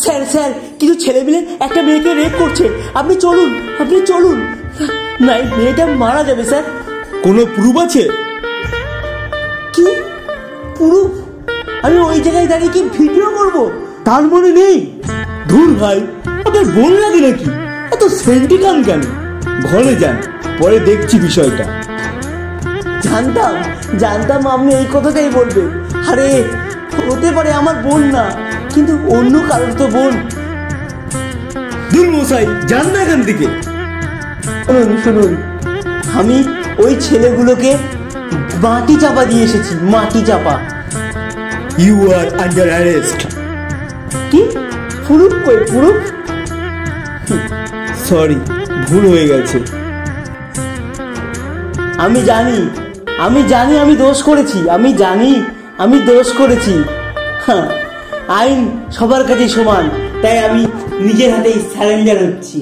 Sir sir কিছু ছেলে মিলে একটা মেয়েকে রেপ করছে, আপনি চলুন আপনি চলুন, নাই মেয়েটা মারা যাবে স্যার। কোনো প্রুফ আছে? কি প্রুফ? আমি ওই জায়গায় দাঁড়িয়ে কি ভিডিও করবো? তার মনে নেই? ধুর ভাই, আপনার বোন লাগে নাকি? এত সেন্টিকাম কেন? ঘরে যান, পরে দেখছি বিষয়টা। জানতাম জানতাম আপনি এই কথাটাই বলবেন। আরে হতে পারে আমার বোন না, কিন্তু অন্য কারোর তো বোন। ধুর মশাই, যান না এখান থেকে। শুনুন শুনুন, আমি ওই ছেলেগুলোকে মাটি চাপা দিয়ে এসেছি, মাটি চাপা। You are under arrest. কি প্রুফ? কই প্রুফ? সরি, ভুল হয়ে গেছে। আমি জানি আমি দোষ করেছি, আমি জানি আমি দোষ করেছি। হ্যাঁ, আইন সবার কাছে সমান, তাই আমি নিজের হাতেই স্যারেন্ডার হচ্ছি।